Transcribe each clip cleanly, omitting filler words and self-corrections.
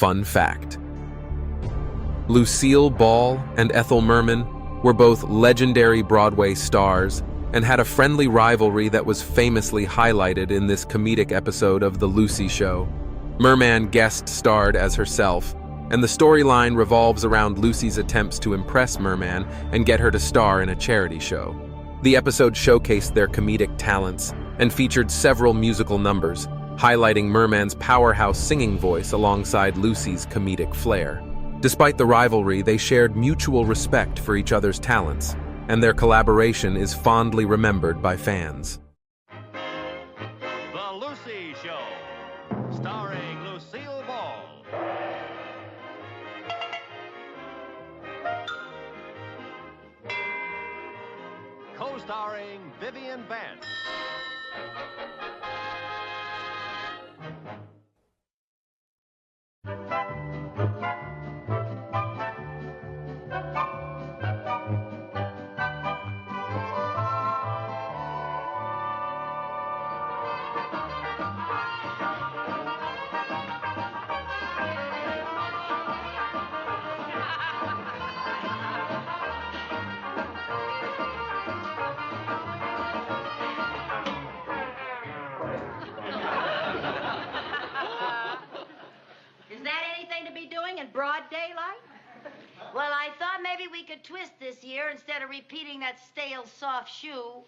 Fun fact: Lucille Ball and Ethel Merman were both legendary Broadway stars and had a friendly rivalry that was famously highlighted in this comedic episode of The Lucy Show. Merman guest starred as herself, and the storyline revolves around Lucy's attempts to impress Merman and get her to star in a charity show. The episode showcased their comedic talents and featured several musical numbers, highlighting Merman's powerhouse singing voice alongside Lucy's comedic flair. Despite the rivalry, they shared mutual respect for each other's talents, and their collaboration is fondly remembered by fans. The Lucy Show, starring Lucille Ball. Co-starring Vivian Vance. Broad daylight? Well, I thought maybe we could twist this year instead of repeating that stale soft shoe.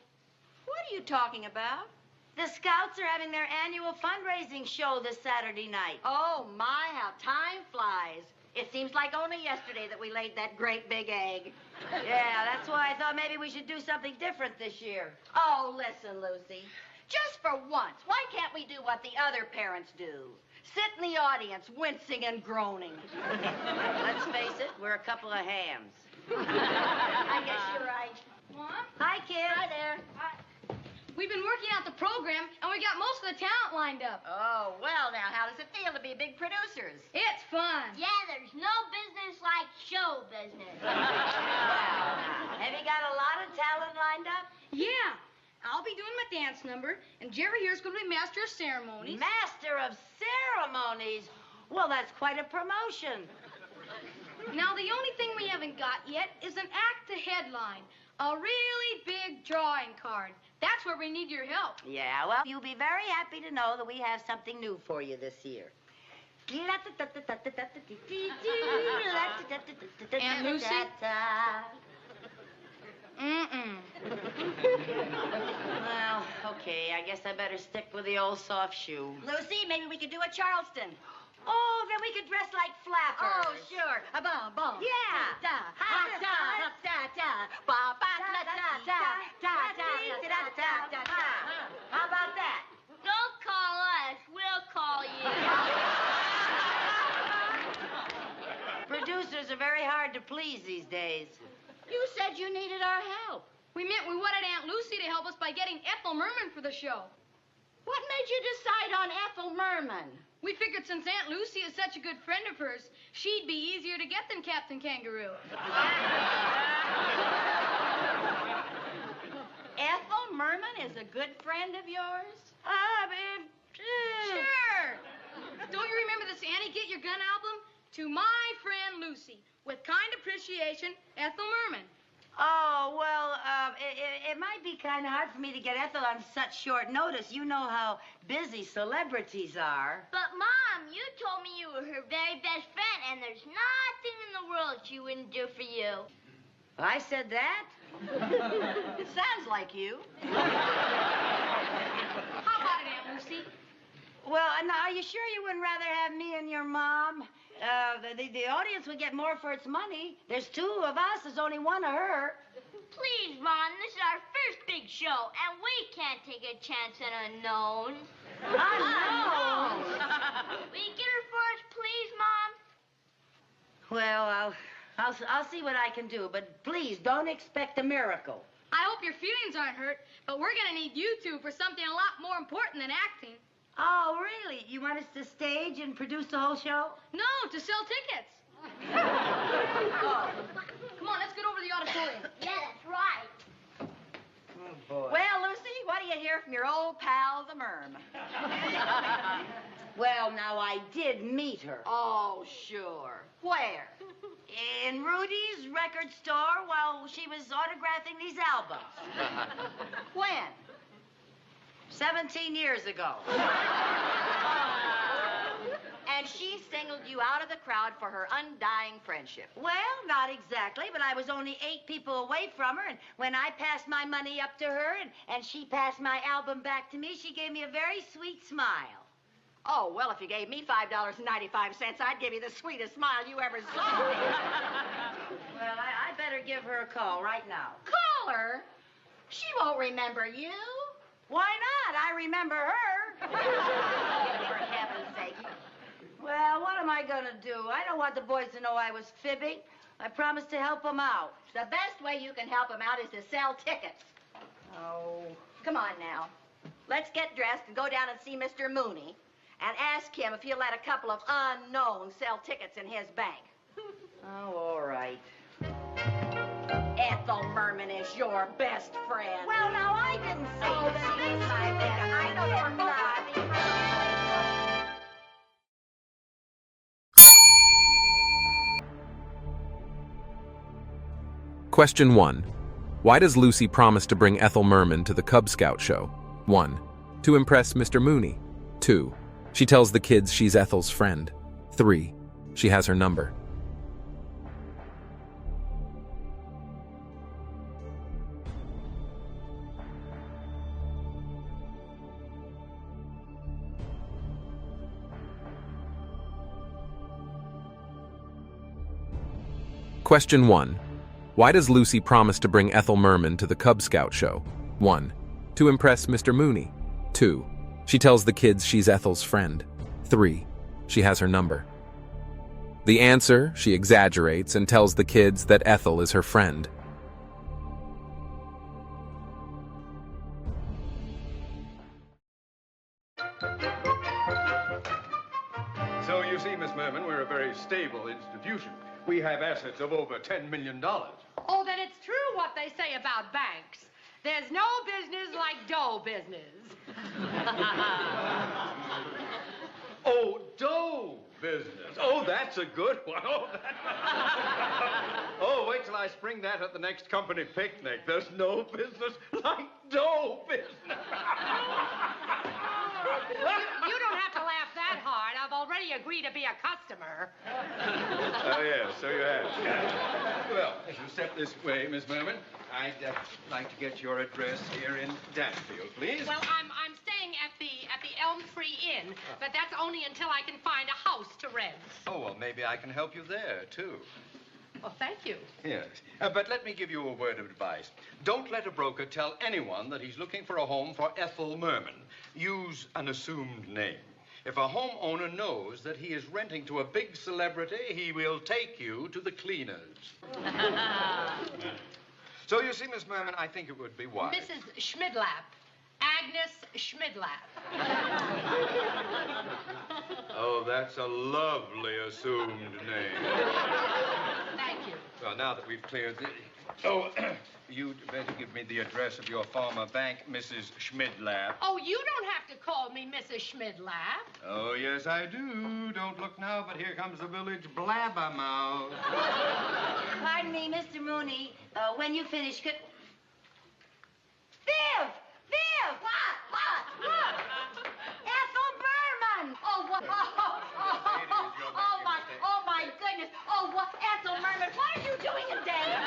What are you talking about? The Scouts are having their annual fundraising show this Saturday night. Oh, my, how time flies. It seems like only yesterday that we laid that great big egg. Yeah, that's why I thought maybe we should do something different this year. Oh, listen, Lucy. Just for once, why can't we do what the other parents do? Sit in the audience, wincing and groaning. Let's face it, we're a couple of hams. I guess you're right. Mom? Hi, kid. Hi there. We've been working out the program, and we got most of the talent lined up. Oh, well, now, how does it feel to be big producers? It's fun. Yeah, there's no business like show business. Wow. Have you got a lot of talent lined up? Yeah. I'll be doing my dance number, and Jerry here's going to be master of ceremonies. Master of ceremonies? Well, that's quite a promotion. Now, the only thing we haven't got yet is an act to headline. A really big drawing card. That's where we need your help. Yeah, well, you'll be very happy to know that we have something new for you this year. Aunt Lucy? Well, okay, I guess I better stick with the old soft shoe. Lucy, maybe we could do a Charleston. Oh, then we could dress like flappers. Oh, sure. A bum, bum. Yeah. How about that? Don't call us. We'll call you. Producers are very hard to please these days. You said you needed our help. We meant we wanted Aunt Lucy to help us by getting Ethel Merman for the show. What made you decide on Ethel Merman? We figured since Aunt Lucy is such a good friend of hers, she'd be easier to get than Captain Kangaroo. Ethel Merman is a good friend of yours? Sure. Don't you remember the Annie Get Your Gun album? To my friend Lucy, with kind appreciation, Ethel Merman. Oh, well, it might be kind of hard for me to get Ethel on such short notice. You know how busy celebrities are. But, Mom, you told me you were her very best friend, and there's nothing in the world she wouldn't do for you. I said that? It sounds like you. How about it, Aunt Lucy? Well, now, are you sure you wouldn't rather have me and your mom? The audience would get more for its money. There's two of us. There's only one of her. Please, Mom, this is our first big show, and we can't take a chance on unknowns. Unknowns? Will you get her for us, please, Mom? Well, I'll see what I can do, but please don't expect a miracle. I hope your feelings aren't hurt, but we're going to need you two for something a lot more important than acting. Oh, really? You want us to stage and produce the whole show? No, to sell tickets. Oh. Come on, let's get over to the auditorium. Yeah, that's right. Oh, boy. Well, Lucy, what do you hear from your old pal, the Merm? Well, now, I did meet her. Oh, sure. Where? In Rudy's record store while she was autographing these albums. When? 17 years ago. And she singled you out of the crowd for her undying friendship. Well, not exactly, but I was only 8 people away from her, and when I passed my money up to her and she passed my album back to me, she gave me a very sweet smile. Oh, well, if you gave me $5.95, I'd give you the sweetest smile you ever saw. Well, I better give her a call right now. Call her. She won't remember you. Why not? I remember her. For heaven's sake. Well, what am I going to do? I don't want the boys to know I was fibbing. I promised to help them out. The best way you can help them out is to sell tickets. Oh. Come on now. Let's get dressed and go down and see Mr. Mooney and ask him if he'll let a couple of unknowns sell tickets in his bank. Oh, all right. Ethel Merman is your best friend. Well, now, I didn't say that. She's my best. I know you're not. Question 1. Why does Lucy promise to bring Ethel Merman to the Cub Scout show? 1. To impress Mr. Mooney. 2. She tells the kids she's Ethel's friend. 3. She has her number. Question 1. Why does Lucy promise to bring Ethel Merman to the Cub Scout show? 1. To impress Mr. Mooney. 2. She tells the kids she's Ethel's friend. 3. She has her number. The answer, she exaggerates and tells the kids that Ethel is her friend. So you see, Miss Merman, we're a very stable institution. We have assets of over $10 million. Oh, then it's true what they say about banks. There's no business like dough business. Oh, dough business. Oh, that's a good one. Oh, oh, wait till I spring that at the next company picnic. There's no business like dough business. You don't have to laugh that hard. I've already agreed to be a customer. Oh, yes, so you have. Well, if you step this way, Miss Merman, I'd like to get your address here in Danfield, please. Well, I'm staying at the Elm Tree Inn, but that's only until I can find a house to rent. Oh, well, maybe I can help you there, too. Well, thank you. Yes, but let me give you a word of advice. Don't let a broker tell anyone that he's looking for a home for Ethel Merman. Use an assumed name. If a homeowner knows that he is renting to a big celebrity, he will take you to the cleaners. So you see, Miss Merman, I think it would be wise. Mrs. Schmidlap. Agnes Schmidlap. Oh, that's a lovely assumed name. Thank you. Well, now that we've cleared the... Oh, you'd better give me the address of your former bank, Mrs. Schmidlap. Oh, you don't have to call me Mrs. Schmidlap. Oh, yes, I do. Don't look now, but here comes the village blabbermouth. Pardon me, Mr. Mooney. When you finish, could... Viv! Viv! What? Ethel Merman! Oh, what? Oh, my goodness. Oh, what? Ethel Merman, what are you doing in Danville?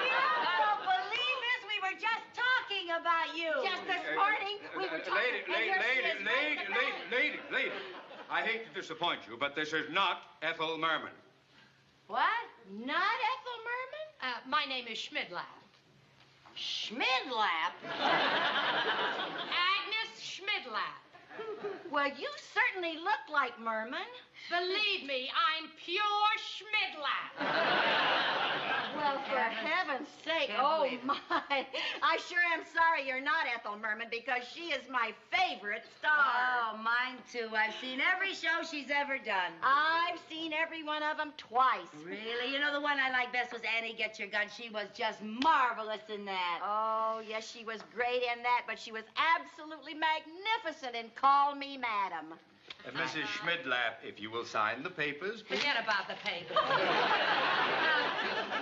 You don't believe this? We were just talking about you. Just this morning, we were talking... Lady. I hate to disappoint you, but this is not Ethel Merman. What? Not Ethel Merman? My name is Schmidlap. Schmidlap? Agnes Schmidlap. Well, you certainly look like Merman. Believe me, I'm pure Schmidlap. Well, for heaven's sake. Oh, my. I sure am sorry you're not Ethel Merman because she is my favorite star. Oh, mine too. I've seen every show she's ever done. I've seen every one of them twice. Really? You know, the one I liked best was Annie Get Your Gun. She was just marvelous in that. Oh, yes, she was great in that, but she was absolutely magnificent in Call Me Madam. Mrs. Schmidlap, if you will sign the papers, please. Forget about the paper.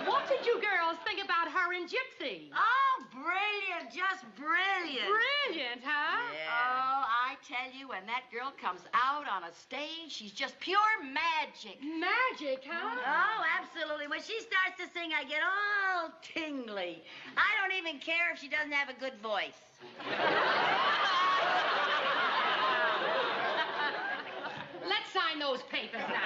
What did you girls think about her and Gypsy? Oh, brilliant, just brilliant. Brilliant, huh? Oh, I tell you, when that girl comes out on a stage, she's just pure magic. Magic, huh? Oh, absolutely. When she starts to sing, I get all tingly. I don't even care if she doesn't have a good voice. Let's sign those papers now.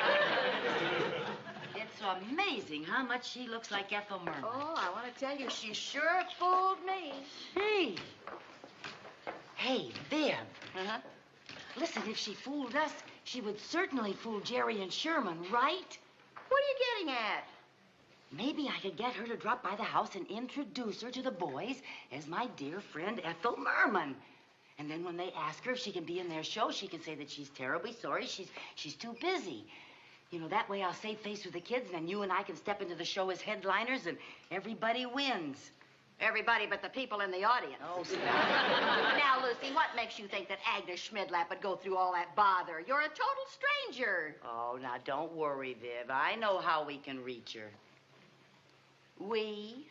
It's amazing how much she looks like Ethel Merman. Oh, I want to tell you, she sure fooled me. Hey. Hey, Viv. Uh-huh. Listen, if she fooled us, she would certainly fool Jerry and Sherman, right? What are you getting at? Maybe I could get her to drop by the house and introduce her to the boys as my dear friend Ethel Merman. And then when they ask her if she can be in their show, she can say that she's terribly sorry. She's too busy. You know, that way I'll save face with the kids, and then you and I can step into the show as headliners, and everybody wins. Everybody but the people in the audience. Oh, stop. Now, Lucy, what makes you think that Agnes Schmidlap would go through all that bother? You're a total stranger. Oh, now, don't worry, Viv. I know how we can reach her. We?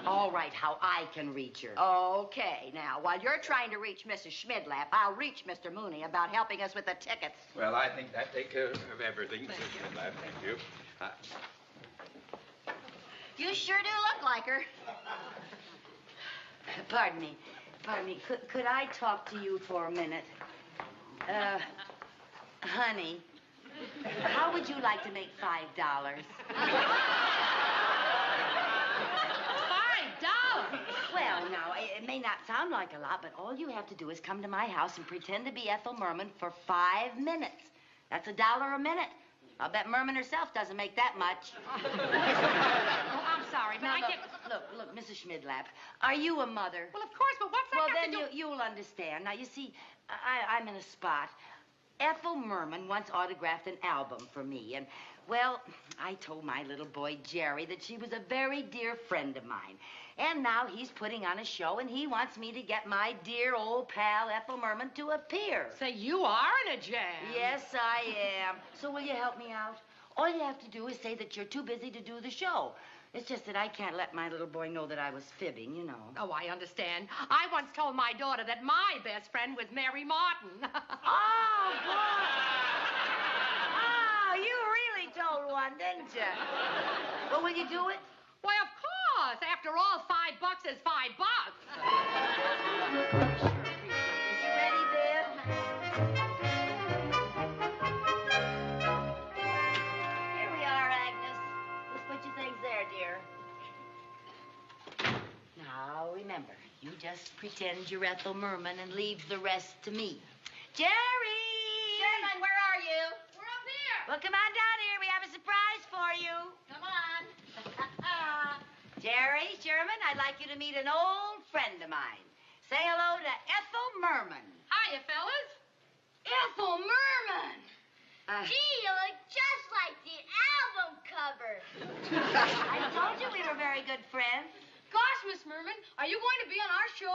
All right, how I can reach her. Okay, now, while you're trying to reach Mrs. Schmidlap, I'll reach Mr. Mooney about helping us with the tickets. Well, I think that takes care of everything, Mrs. Schmidlap. Thank you. You sure do look like her. Pardon me. Could I talk to you for a minute? Honey, how would you like to make $5? Well, now, it may not sound like a lot, but all you have to do is come to my house and pretend to be Ethel Merman for 5 minutes. That's $1 a minute. I'll bet Merman herself doesn't make that much. Oh, I'm sorry, but Now, I look, get... look, Mrs. Schmidlap, are you a mother? Well, of course, but what's that Well, have then to do... you'll understand. Now, you see, I'm in a spot. Ethel Merman once autographed an album for me, and, well, I told my little boy, Jerry, that she was a very dear friend of mine. And now he's putting on a show, and he wants me to get my dear old pal, Ethel Merman, to appear. Say, you are in a jam. Yes, I am. So will you help me out? All you have to do is say that you're too busy to do the show. It's just that I can't let my little boy know that I was fibbing, you know. Oh, I understand. I once told my daughter that my best friend was Mary Martin. Oh, boy. Oh, you really told one, didn't you? Well, will you do it? Why, of course. After all, $5 is $5. Is you ready, Viv? Here we are, Agnes. Just put your things there, dear. Now, remember, you just pretend you're Ethel Merman and leave the rest to me. Jerry! Sherman, where are you? We're up here. Well, come on down here. We have a surprise for you. Come on. Jerry, Sherman, I'd like you to meet an old friend of mine. Say hello to Ethel Merman. Hiya, fellas. Ethel Merman! Gee, you look just like the album cover. I told you we were very good friends. Gosh, Miss Merman, are you going to be on our show?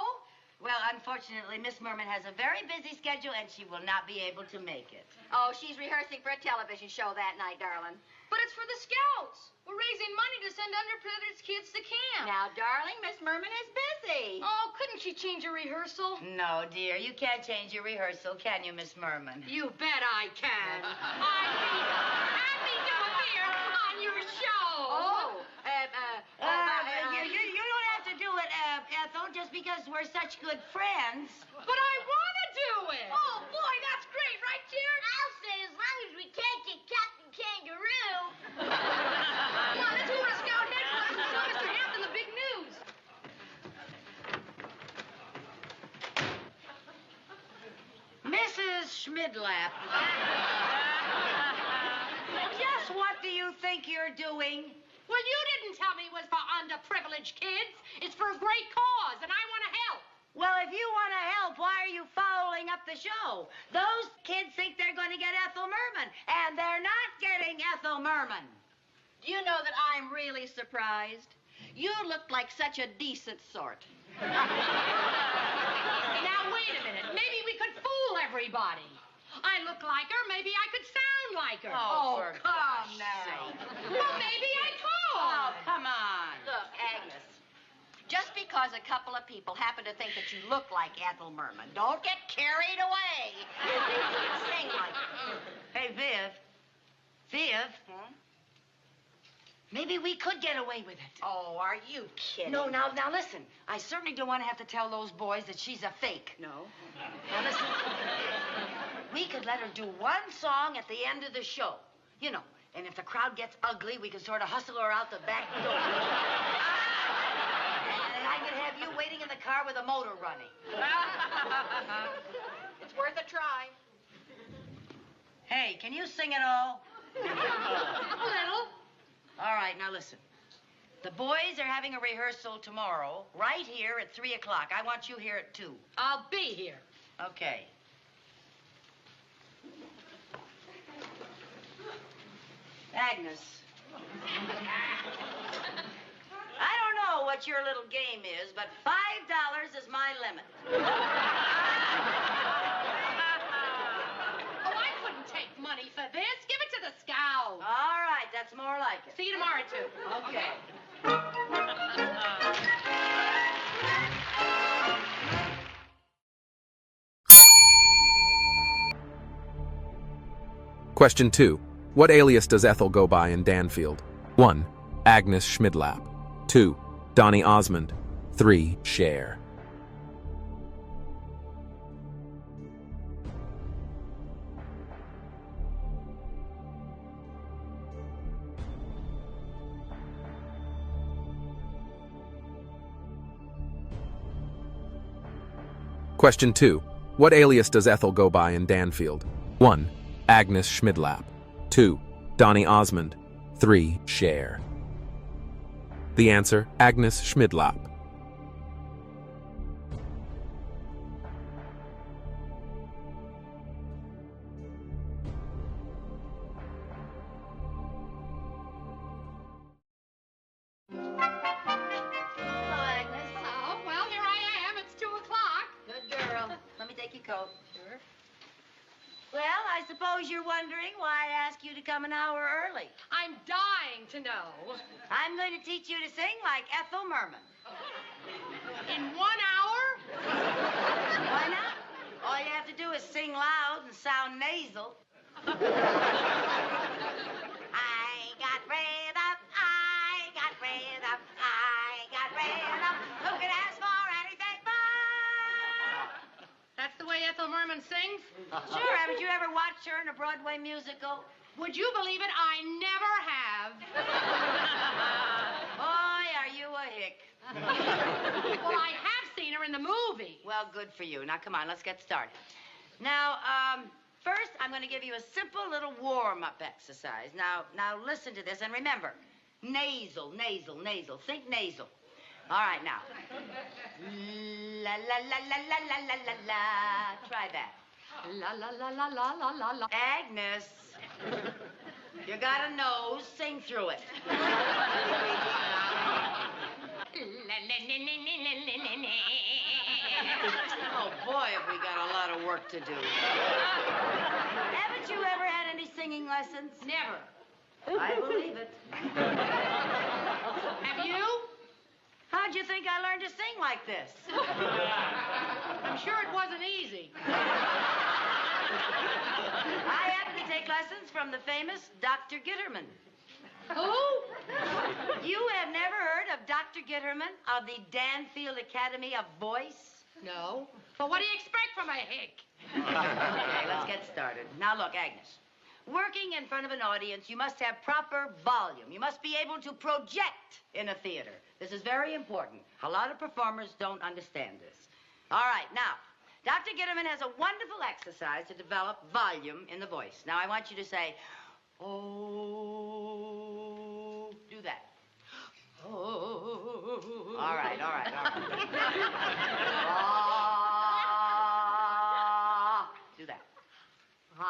Well, unfortunately, Miss Merman has a very busy schedule, and she will not be able to make it. Oh, she's rehearsing for a television show that night, darling. But it's for the Scouts. We're raising money to send underprivileged kids to camp. Now, darling, Miss Merman is busy. Oh, couldn't she change a rehearsal? No, dear, you can't change your rehearsal, can you, Miss Merman? You bet I can. I'd be happy to appear on your show. You don't have to do it, Ethel, just because we're such good friends. But I want to do it. Oh, boy, that's great, right, dear? I'll say as long as we can't get Captain Kangaroo. Come on, let's go to Scout headquarters and tell Mr. Hampton the big news. Mrs. Schmidlap. Just what do you think you're doing? Well, you didn't tell me it was for underprivileged kids. It's for a great cause, and I want to help. Well, if you want to help, why are you fouling up the show? Those kids think they're going to get Ethel Merman, and they're not getting Ethel Merman. Do you know that I'm really surprised? You look like such a decent sort. Now, wait a minute. Maybe we could fool everybody. I look like her. Maybe I could sound like her. Oh, for come gosh now. sake. Well, maybe I could. Oh, come on. Look, Agnes, just because a couple of people happen to think that you look like Ethel Merman, don't get carried away. You can sing like her. Hey, Viv. Viv, maybe we could get away with it. Oh, are you kidding? No, now listen. I certainly don't want to have to tell those boys that she's a fake. No? Now listen. We could let her do one song at the end of the show. You know, and if the crowd gets ugly, we could sort of hustle her out the back door. And I could have you waiting in the car with a motor running. It's worth a try. Hey, can you sing at all? A little. All right, now listen. The boys are having a rehearsal tomorrow, right here at 3 o'clock. I want you here at 2. I'll be here. Okay. Agnes. I don't know what your little game is, but $5 is my limit. Oh, I couldn't take money for this. Give it to the Scouts. All right, that's more like it. See you tomorrow, too. Okay. Question 2. What alias does Ethel go by in Danfield? 1. Agnes Schmidlap. 2. Donny Osmond. 3. Cher. Question 2. What alias does Ethel go by in Danfield? 1. Agnes Schmidlap. 2. Donny Osmond. 3. Cher. The answer, Agnes Schmidlap. Hello, Agnes. Oh, well, here I am. It's 2 o'clock. Good girl. Let me take your coat. Sure. Well, I suppose you're wondering why I asked you to come an hour early. I'm dying to know. I'm going to teach you to sing like Ethel Merman. In 1 hour? Why not? All you have to do is sing loud and sound nasal. I got rid of, I got rid of, I got rid of. Who can ask for anything more? That's the way Ethel Merman sings? Sure, haven't you ever watched her in a Broadway musical? Would you believe it? I never have. Boy, are you a hick. Well, I have seen her in the movie. Well, good for you. Now, come on, let's get started. Now, first, I'm going to give you a simple little warm-up exercise. Now, listen to this, and remember, nasal, nasal, nasal. Think nasal. All right, now. La, la, la, la, la, la, la, la, la. Try that. La la la la la la la la. Agnes, you got a nose. Sing through it. Oh, boy, have we got a lot of work to do. Haven't you ever had any singing lessons? Never. I believe it. Have you? How'd you think I learned to sing like this? I'm sure it wasn't easy. I happen to take lessons from the famous Dr. Gitterman. Who? You have never heard of Dr. Gitterman of the Danfield Academy of Voice? No. But what do you expect from a hick? Okay, let's get started. Now, look, Agnes. Working in front of an audience, you must have proper volume. You must be able to project in a theater. This is very important. A lot of performers don't understand this. All right, now, Dr. Gitterman has a wonderful exercise to develop volume in the voice. Now, I want you to say, oh, do that. Oh. All right. Ah, do that. All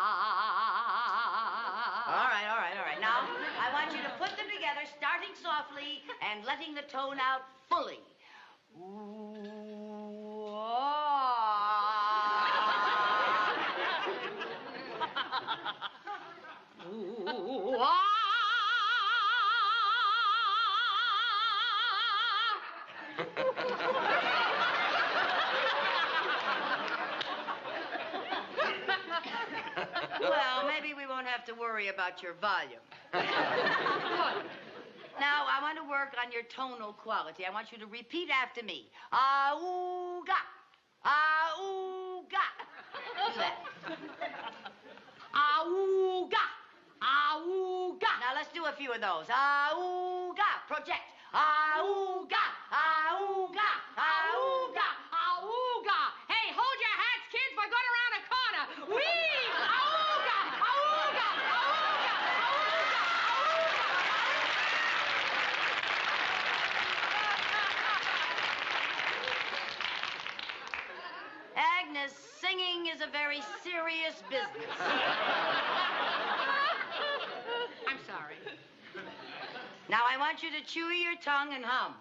right. Now, I want you to put them together, starting softly and letting the tone out fully. Ooh, ah. have to worry about your volume. Good. Now, I want to work on your tonal quality. I want you to repeat after me. Auga. Auga. Do that. Auga. Auga. Now, let's do a few of those. Auga. Project. Auga. Auga. Auga. Auga. Hey, hold your hats, kids. We're going around a corner. Whee! Auga. Auga. Auga. Agnes, singing is a very serious business. I'm sorry. Now, I want you to chew your tongue and hum.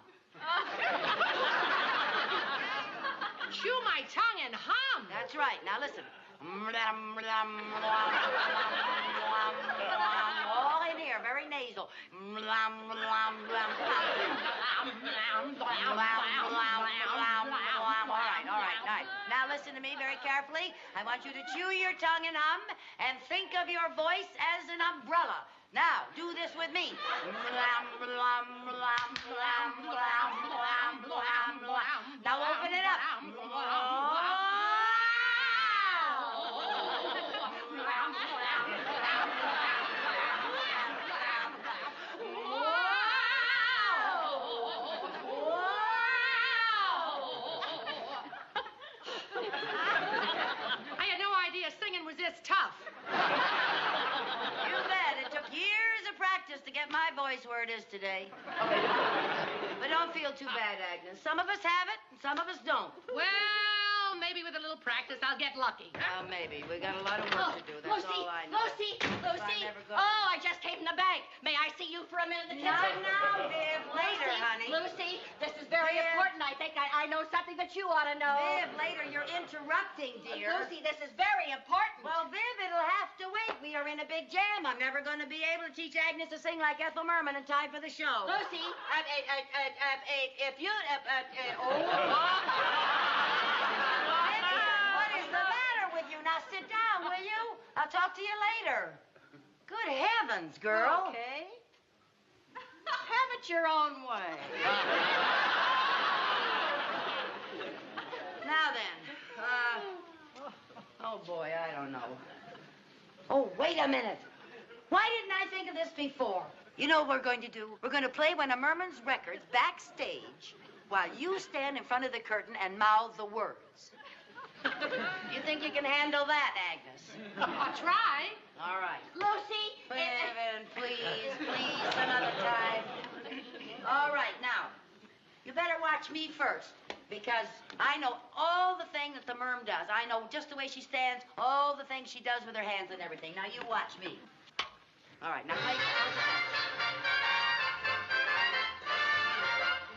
Chew my tongue and hum. That's right. Now, listen. All in here, very nasal. All right. Now listen to me very carefully. I want you to chew your tongue and hum and think of your voice as an umbrella. Now, do this with me. Now open it up. I had no idea singing was this tough. You bet. It took years of practice to get my voice where it is today. But don't feel too bad, Agnes. Some of us have it, and some of us don't. Well, maybe with a little practice, I'll get lucky. Maybe. We got a lot of work to do. That's Lucy, all I know. Lucy, Lucy. I never go. Oh, I just came from the bank. May I see you for a minute in the Not kitchen? now, Viv. Later, Lucy, honey. Lucy, this is very Viv. important. I think I know something that you ought to know. Viv, later. You're interrupting, dear. Lucy, this is very important. Well, Viv, it'll have to wait. We are in a big jam. I'm never going to be able to teach Agnes to sing like Ethel Merman in time for the show. Lucy, if you, Vivian, what is the matter with you? Now sit down, will you? I'll talk to you later. Good heavens, girl. Okay. Have it your own way. Now then. Oh, boy, I don't know. Oh, wait a minute. Why didn't I think of this before? You know what we're going to do? We're going to play one of Merman's records backstage while you stand in front of the curtain and mouth the words. You think you can handle that, Agnes? I'll try. All right. Lucy, Vivian, please, some other time. All right, now, you better watch me first, because I know all the thing that the Merm does. I know just the way she stands, all the things she does with her hands and everything. Now, you watch me. All right, now, play.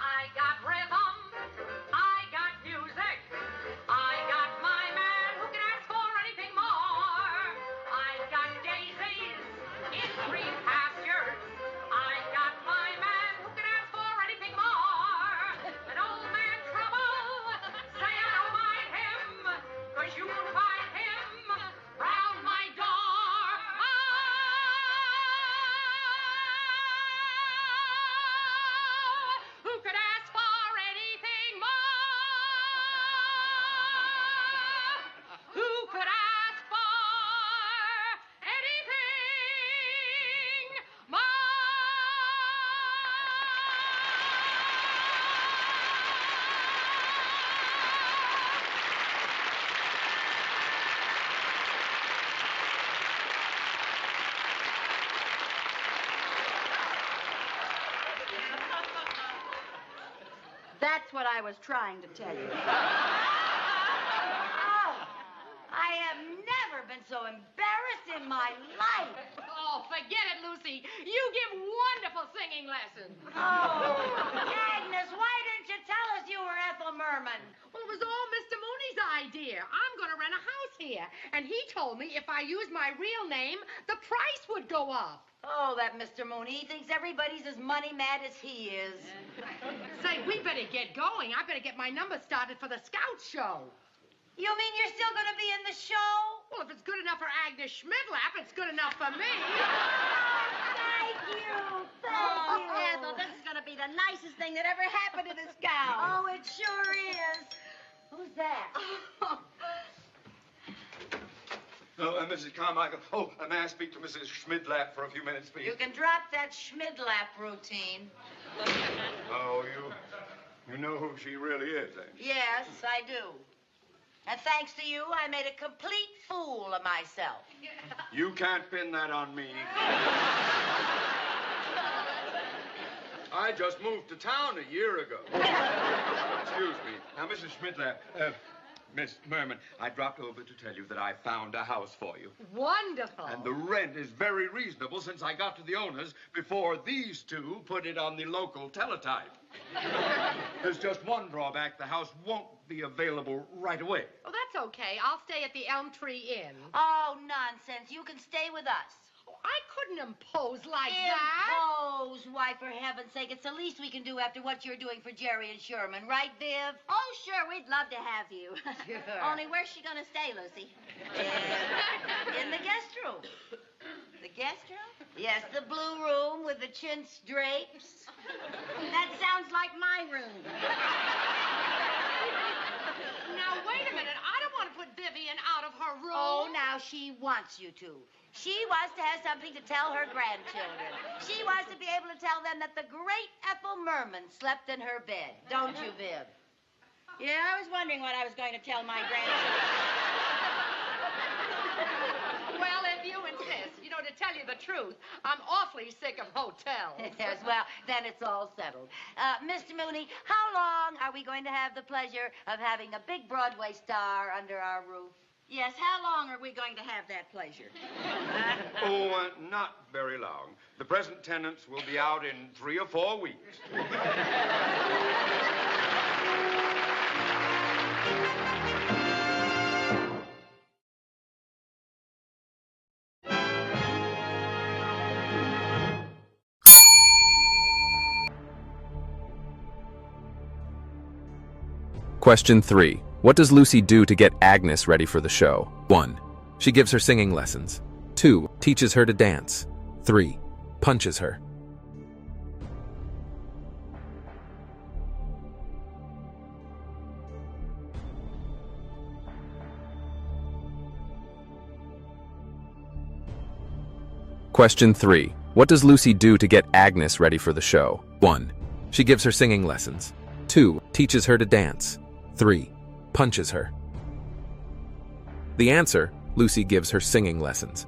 I got rhythm. I got music. I got my man who can ask for anything more. I got daisies in green pastures. I got my man who can ask for anything more. An old man trouble, say I don't mind him, 'cause you won't find him round my door. Who could ask for anything more? Who could ask for anything more? that's what I was trying to tell you. Oh, I have never been so embarrassed in my life. Oh, forget it, Lucy. You give wonderful singing lessons. Oh, Agnes, why didn't you tell us you were Ethel Merman? Well, it was all Mr. Mooney's idea. I'm going to rent a house here. And he told me if I used my real name, the price would go up. Oh, that Mr. Mooney. He thinks everybody's as money mad as he is. Say, we better get going. I better get my number started for the Scout show. You mean you're still going to be in the show? Well, if it's good enough for Agnes Schmidlap, it's good enough for me. Thank you. Thank you. Ethel, this is going to be the nicest thing that ever happened to this gown. Oh, it sure is. Who's that? Mrs. Carmichael. Oh, may I speak to Mrs. Schmidlap for a few minutes, please? You can drop that Schmidlap routine. Oh, you know who she really is, eh? Yes, I do. And thanks to you, I made a complete fool of myself. You can't pin that on me. I just moved to town a year ago. Excuse me. Now, Mrs. Schmidlap, Miss Merman, I dropped over to tell you that I found a house for you. Wonderful. And the rent is very reasonable since I got to the owners before these two put it on the local teletype. There's just one drawback. The house won't be available right away. Oh, that's okay. I'll stay at the Elm Tree Inn. Oh, nonsense. You can stay with us. Oh, I couldn't impose like that. Impose? Why, for heaven's sake, it's the least we can do after what you're doing for Jerry and Sherman, right, Viv? Oh, sure, we'd love to have you. Sure. Only where's she going to stay, Lucy? In the guest room. The guest room? Yes, the blue room with the chintz drapes. That sounds like my room. Now, wait a minute. I don't want to put Vivian out of her room. Oh, now she wants you to. She wants to have something to tell her grandchildren. She wants to be able to tell them that the great Ethel Merman slept in her bed. Don't you, Viv? Yeah, I was wondering what I was going to tell my grandchildren. Well, if you insist. You know, to tell you the truth, I'm awfully sick of hotels. Yes, well, then it's all settled. Mr. Mooney, how long are we going to have the pleasure of having a big Broadway star under our roof? Yes, how long are we going to have that pleasure? Oh, not very long. The present tenants will be out in 3 or 4 weeks. Question 3. What does Lucy do to get Agnes ready for the show? 1. She gives her singing lessons. 2. Teaches her to dance. 3. Punches her. Question 3. What does Lucy do to get Agnes ready for the show? 1. She gives her singing lessons. 2. Teaches her to dance. 3. Punches her. The answer, Lucy gives her singing lessons.